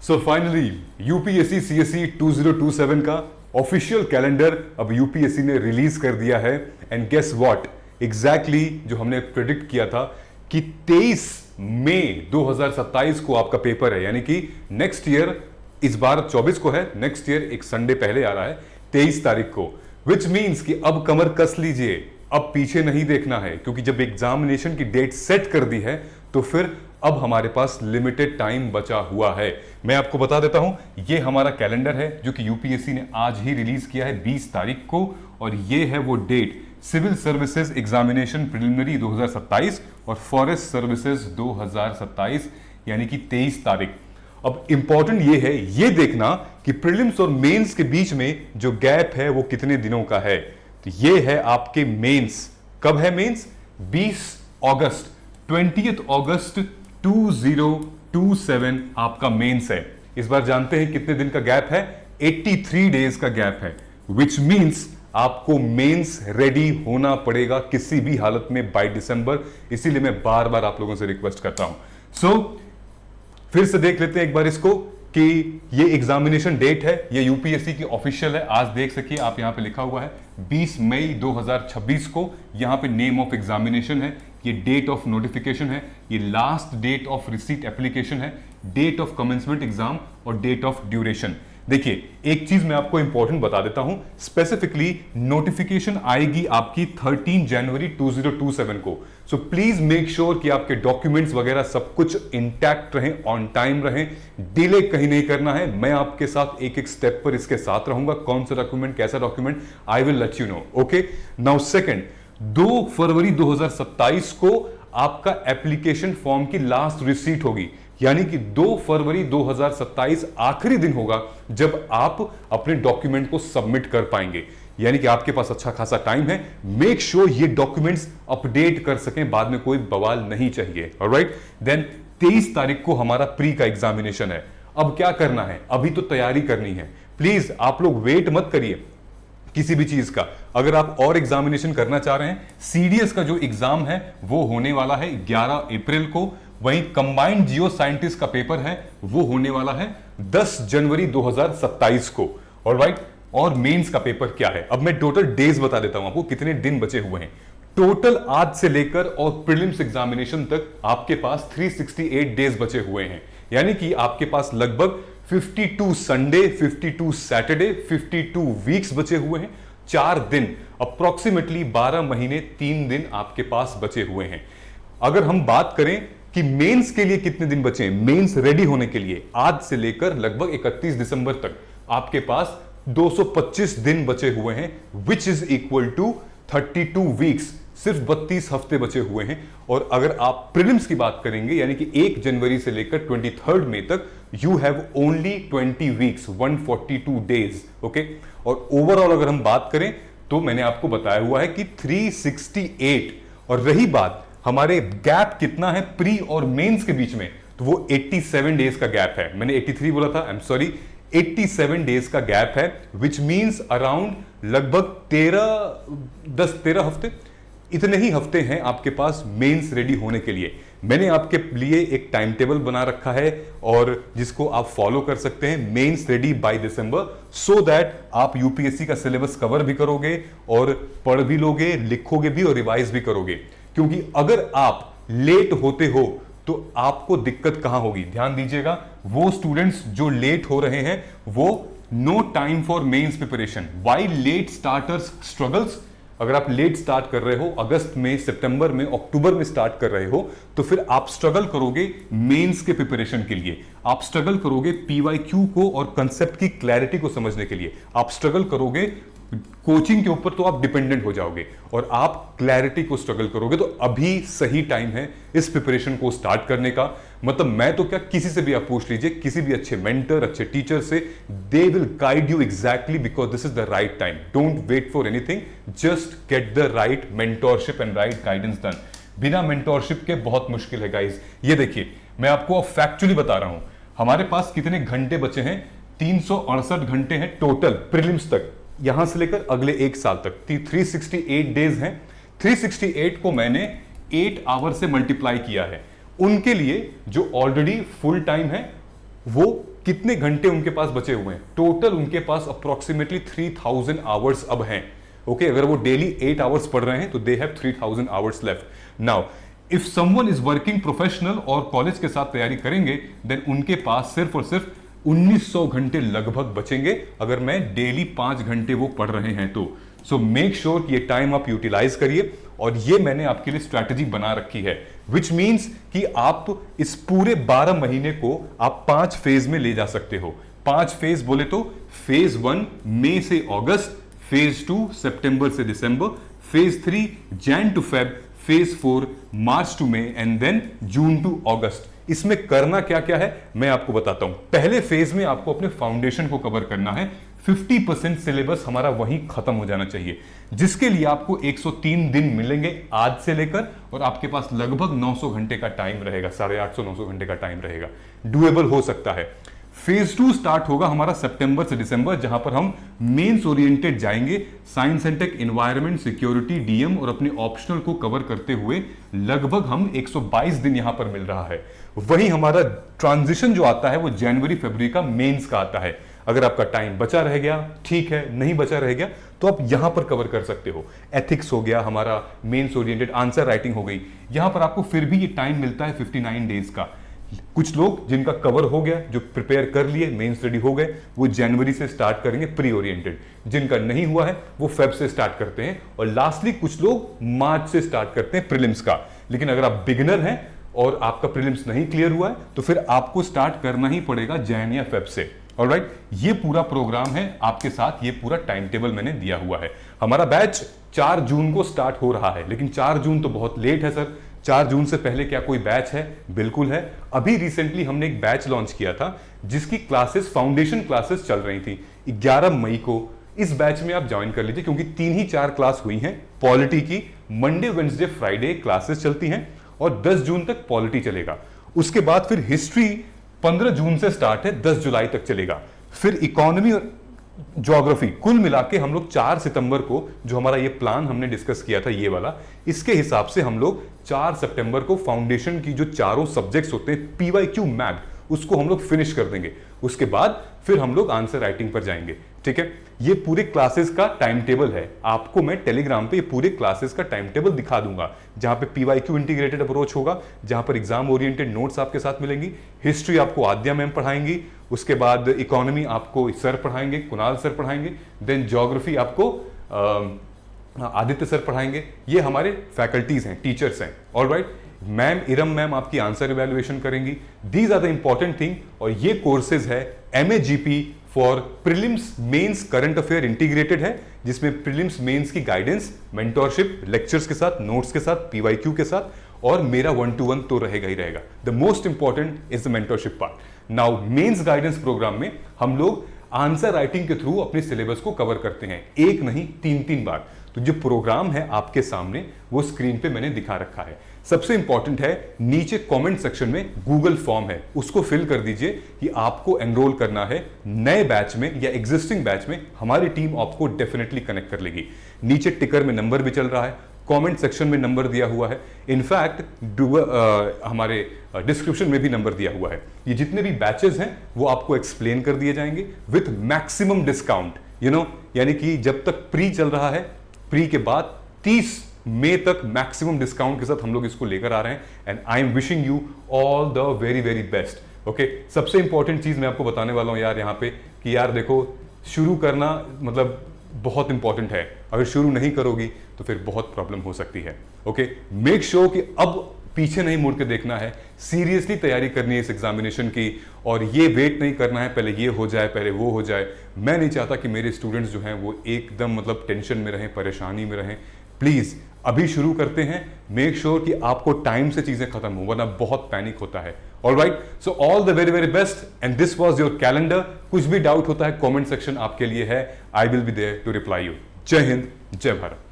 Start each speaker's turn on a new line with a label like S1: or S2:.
S1: So finally UPSC CSE 2027 का official calendar अब UPSC ने रिलीज कर दिया है। एंड गेस व्हाट, एग्जैक्टली जो हमने प्रेडिक्ट किया था कि 23 मई 2027 को आपका पेपर है, यानी कि नेक्स्ट ईयर, इस बार 24 को है, नेक्स्ट ईयर एक संडे पहले आ रहा है 23 तारीख को। विच मीन्स कि अब कमर कस लीजिए, अब पीछे नहीं देखना है, क्योंकि जब एग्जामिनेशन की डेट सेट कर दी है तो फिर अब हमारे पास लिमिटेड टाइम बचा हुआ है। मैं आपको बता देता हूं, ये हमारा कैलेंडर है जो कि यूपीएससी ने आज ही रिलीज किया है 20 तारीख को, और ये है वो date, civil services examination preliminary 2027 और फॉरेस्ट सर्विसेज 2027, यानी कि 23 तारीख। अब इंपॉर्टेंट ये है, ये देखना कि प्रीलिम्स और मेंस के बीच में जो गैप है वो कितने दिनों का है। तो ये है आपके मेंस। कब है मेंस? 20 अगस्त, 20 अगस्त 2027 आपका मेंस है। इस बार जानते हैं कितने दिन का गैप है? 83 डेज का गैप है। विच मीन्स आपको मेंस रेडी होना पड़ेगा किसी भी हालत में बाय दिसंबर। इसीलिए मैं बार बार आप लोगों से रिक्वेस्ट करता हूं। सो फिर से देख लेते हैं एक बार इसको कि ये एग्जामिनेशन डेट है, ये यूपीएससी की ऑफिशियल है। आज देख सकिए आप यहां पे लिखा हुआ है 20 मई 2026 को, यहां पे नेम ऑफ एग्जामिनेशन है, ये डेट ऑफ नोटिफिकेशन है, ये last date of receipt application है, डेट ऑफ कमेंसमेंट एग्जाम और डेट ऑफ ड्यूरेशन। देखिए एक चीज मैं आपको इंपॉर्टेंट बता देता हूं, स्पेसिफिकली नोटिफिकेशन आएगी आपकी 13 जनवरी 2027 को। सो प्लीज मेक श्योर कि आपके डॉक्यूमेंट्स वगैरह सब कुछ इंटैक्ट रहें, ऑन टाइम रहें, डिले कहीं नहीं करना है। मैं आपके साथ एक एक स्टेप पर इसके साथ रहूंगा, कौन सा डॉक्यूमेंट, कैसा document, I will let you know. Okay, now second, 2 फरवरी 2027 को आपका एप्लीकेशन फॉर्म की लास्ट रिसीट होगी, यानी कि 2 फरवरी 2027 आखिरी दिन होगा जब आप अपने डॉक्यूमेंट को सबमिट कर पाएंगे, यानी कि आपके पास अच्छा खासा टाइम है। मेक श्योर ये डॉक्यूमेंट्स अपडेट कर सकें, बाद में कोई बवाल नहीं चाहिए। ऑलराइट, देन 23 तारीख को हमारा प्री का एग्जामिनेशन है। अब क्या करना है? अभी तो तैयारी करनी है। प्लीज आप लोग वेट मत करिए किसी भी चीज का। अगर आप और एग्जामिनेशन करना चाह रहे हैं, सीडीएस का जो एग्जाम है वो होने वाला है 11 अप्रैल को, वहीं कंबाइंड जियो साइंटिस्ट का पेपर है वो होने वाला है 10 जनवरी 2027 को। ऑलराइट, और मेंस का पेपर क्या है? अब मैं टोटल डेज बता देता हूं आपको, कितने दिन बचे हुए हैं टोटल आज से लेकर और प्रीलिम्स एग्जामिनेशन तक। आपके पास 368 डेज बचे हुए हैं, यानी कि आपके पास लगभग 52 संडे, 52 सैटरडे, 52 वीक्स बचे हुए हैं। 4 दिन, अप्रोक्सीमेटली 12 महीने 3 दिन आपके पास बचे हुए हैं। अगर हम बात करें कि मेंस के लिए कितने दिन बचे हैं, मेंस रेडी होने के लिए, आज से लेकर लगभग 31 दिसंबर तक आपके पास 225 दिन बचे हुए हैं, which is equal to 32 weeks. सिर्फ 32 हफ्ते बचे हुए हैं। और अगर आप प्रीलिम्स की बात करेंगे, यानी कि 1 जनवरी से लेकर 23 मई तक, you have only 20 weeks, 142 days. Okay, और ओवरऑल अगर हम बात करें तो मैंने आपको बताया हुआ है कि 368। और रही बात हमारे गैप कितना है प्री और मेंस के बीच में, तो वो 87 डेज का गैप है। मैंने 83 बोला था, आई एम सॉरी, 87 डेज का गैप है, विच मींस अराउंड लगभग 13 हफ्ते, इतने ही हफ्ते हैं आपके पास मेंस रेडी होने के लिए। मैंने आपके लिए एक टाइम टेबल बना रखा है और जिसको आप फॉलो कर सकते हैं, mains ready by December, so that आप यूपीएससी का सिलेबस कवर भी करोगे और पढ़ भी लोगे, लिखोगे भी और रिवाइज भी करोगे। क्योंकि अगर आप लेट होते हो तो आपको दिक्कत कहां होगी? ध्यान दीजिएगा, वो स्टूडेंट्स जो लेट हो रहे हैं वो no time for mains preparation, why late starters struggles. अगर आप लेट स्टार्ट कर रहे हो, अगस्त में, सितंबर में, अक्टूबर में स्टार्ट कर रहे हो, तो फिर आप स्ट्रगल करोगे मेंस के प्रिपरेशन के लिए, आप स्ट्रगल करोगे पीवाईक्यू को और कंसेप्ट की क्लैरिटी को समझने के लिए, आप स्ट्रगल करोगे कोचिंग के ऊपर, तो आप डिपेंडेंट हो जाओगे और आप क्लैरिटी को स्ट्रगल करोगे। तो अभी सही टाइम है इस प्रिपरेशन को स्टार्ट करने का। मतलब मैं तो क्या, किसी से भी आप पूछ लीजिए, किसी भी अच्छे मेंटर, अच्छे टीचर से, they will guide you exactly, because this is the right time. Don't wait for anything, just get the right mentorship and right guidance done. बिना मेंटोरशिप के बहुत मुश्किल है गाइज। ये देखिए, मैं आपको फैक्चुअली बता रहा हूं, हमारे पास कितने घंटे बचे हैं? 368 घंटे हैं टोटल प्रीलिम्स तक, यहां से लेकर अगले 1 साल तक 368 डेज हैं। 368 को मैंने 8 आवर से मल्टीप्लाई किया है। उनके लिए जो ऑलरेडी फुल टाइम है वो कितने घंटे उनके पास बचे हुए हैं? टोटल उनके पास अप्रोक्सीमेटली 3000 आवर्स अब हैं। ओके, अगर वो डेली 8 आवर्स पढ़ रहे हैं तो they have 3000 hours left. Now if someone is working professional और कॉलेज के साथ तैयारी करेंगे, देन उनके पास सिर्फ और सिर्फ 1900 घंटे लगभग बचेंगे, अगर मैं डेली 5 घंटे वो पढ़ रहे हैं तो। सो मेक श्योर कि ये टाइम आप यूटिलाइज करिए, और ये मैंने आपके लिए स्ट्रैटेजी बना रखी है, विच मीन्स कि आप इस पूरे 12 महीने को आप 5 फेज में ले जा सकते हो। 5 फेज बोले तो फेज 1 मई से अगस्त, फेज 2 सितंबर से दिसंबर, phase 3 Jan to Feb, phase 4 March to May, and then June to August. इसमें करना क्या क्या है मैं आपको बताता हूं। पहले फेज में आपको अपने फाउंडेशन को कवर करना है। 50% सिलेबस हमारा वहीं खत्म हो जाना चाहिए, जिसके लिए आपको 103 दिन मिलेंगे आज से लेकर, और आपके पास लगभग 900 घंटे का टाइम रहेगा, 850-900 घंटे का टाइम रहेगा। डुएबल हो सकता है। फेज 2 स्टार्ट होगा हमारा सितंबर से दिसंबर, जहां पर हम मेंस ओरिएंटेड जाएंगे, science and tech, environment, security, DM और अपने ऑप्शनल को कवर करते हुए लगभग हम 122 दिन यहां पर मिल रहा है। वहीं हमारा ट्रांजिशन जो आता है वो जनवरी-फरवरी का मेंस का आता है। अगर आपका टाइम बचा रह गया ठीक है, नहीं बचा रह गया तो आप यहां पर कवर कर सकते हो। एथिक्स हो गया हमारा, मेंस ओरिएंटेड, आंसर राइटिंग हो गई, यहां पर आपको फिर भी ये टाइम मिलता है 59 डेज का। कुछ लोग जिनका कवर हो गया, जो प्रिपेयर कर लिए, मेंस रेडी हो गए, वो जनवरी से स्टार्ट करेंगे प्री ओरिएंटेड। जिनका नहीं हुआ है वो फेब से स्टार्ट करते हैं, और लास्टली कुछ लोग मार्च से स्टार्ट करते हैं प्रीलिम्स का। लेकिन अगर आप बिगिनर हैं और आपका प्रीलिम्स नहीं क्लियर हुआ है तो फिर आपको स्टार्ट करना ही पड़ेगा जैन या फेब से। ऑलराइट, ये पूरा प्रोग्राम है आपके साथ, ये पूरा टाइम टेबल मैंने दिया हुआ है। हमारा बैच 4 जून को स्टार्ट हो रहा है, लेकिन 4 जून तो बहुत लेट है सर। 4 जून से पहले क्या कोई बैच है? बिल्कुल है। अभी रिसेंटली हमने एक बैच लॉन्च किया था जिसकी क्लासेस, फाउंडेशन क्लासेस चल रही थी 11 मई को। इस बैच में आप ज्वाइन कर लीजिए, क्योंकि 3 ही 4 क्लास हुई हैं पॉलिटी की। मंडे, वेडनेसडे, फ्राइडे क्लासेस चलती हैं, और 10 जून तक पॉलिटी चलेगा। उसके बाद फिर हिस्ट्री 15 जून से स्टार्ट है, 10 जुलाई तक चलेगा। फिर इकोनॉमी और ज्योग्राफी, कुल मिला के हम लोग 4 सितंबर को, जो हमारा ये प्लान हमने डिस्कस किया था ये वाला, इसके हिसाब से हम लोग 4 सितंबर को फाउंडेशन की जो चारों सब्जेक्ट्स होते हैं PYQ मैप्ड, उसको हम लोग फिनिश कर देंगे। उसके बाद फिर हम लोग आंसर राइटिंग पर जाएंगे। ठीक है, ये पूरे क्लासेस का टाइम टेबल है। आपको मैं टेलीग्राम पे ये पूरे क्लासेस का टाइम टेबल दिखा दूंगा, जहां पे PYQ इंटीग्रेटेड अप्रोच होगा, जहां पर एग्जाम ओरिएंटेड नोट्स आपके साथ मिलेंगी। हिस्ट्री आपको आद्या मैम पढ़ाएंगी, उसके बाद इकोनॉमी आपको सर पढ़ाएंगे, कुणाल सर पढ़ाएंगे, देन ज्योग्राफी आपको आदित्य सर पढ़ाएंगे। ये हमारे फैकल्टीज हैं, टीचर्स हैं। ऑलराइट, मैम इरम मैम आपकी आंसर इवैल्यूएशन करेंगी। These are the important thing. और ये कोर्सेज है MAGP for prelims, mains, current affair integrated है, जिसमें प्रीलिम्स, मेंस की गाइडेंस, मेंटोरशिप, लेक्चर्स के साथ, नोट्स के साथ, PYQ के साथ, और मेरा 1-to-1 तो रहेगा ही रहेगा। The most important is the mentorship part. Now mains guidance programme में हम लोग आंसर राइटिंग के थ्रू अपने सिलेबस को कवर करते हैं, एक नहीं 3-3 बार। तो जो प्रोग्राम है आपके सामने वो स्क्रीन पे मैंने दिखा रखा है। सबसे इंपॉर्टेंट है, नीचे कमेंट सेक्शन में गूगल फॉर्म है, उसको फिल कर दीजिए कि आपको एनरोल करना है नए बैच में या एग्जिस्टिंग बैच में। हमारी टीम आपको डेफिनेटली कनेक्ट कर लेगी। नीचे टिकर में नंबर भी चल रहा है, कमेंट सेक्शन में नंबर दिया हुआ है, इनफैक्ट हमारे डिस्क्रिप्शन में भी नंबर दिया हुआ है। ये जितने भी बैचेस हैं वो आपको एक्सप्लेन कर दिए जाएंगे विथ मैक्सिमम डिस्काउंट। यानी कि जब तक प्री चल रहा है, प्री के बाद 30 मई तक मैक्सिमम डिस्काउंट के साथ हम लोग इसको लेकर आ रहे हैं। And I am wishing you all the very very best. Okay, सबसे इंपॉर्टेंट चीज मैं आपको बताने वाला हूं यार यहाँ पे, कि यार देखो, शुरू करना मतलब बहुत इंपॉर्टेंट है। अगर शुरू नहीं करोगी तो फिर बहुत प्रॉब्लम हो सकती है। ओके, मेक श्योर कि अब पीछे नहीं मुड़ के देखना है, सीरियसली तैयारी करनी है इस एग्जामिनेशन की, और ये वेट नहीं करना है पहले ये हो जाए, पहले वो हो जाए। मैं नहीं चाहता कि मेरे स्टूडेंट्स जो हैं वो एकदम मतलब टेंशन में रहें, परेशानी में रहें। प्लीज अभी शुरू करते हैं। मेक श्योर कि आपको टाइम से चीजें खत्म हो, वरना बहुत पैनिक होता है। Alright, so all the very very best and this was your calendar. कुछ भी डाउट होता है कमेंट सेक्शन आपके लिए है, I will be there to reply you. जय हिंद, जय भारत।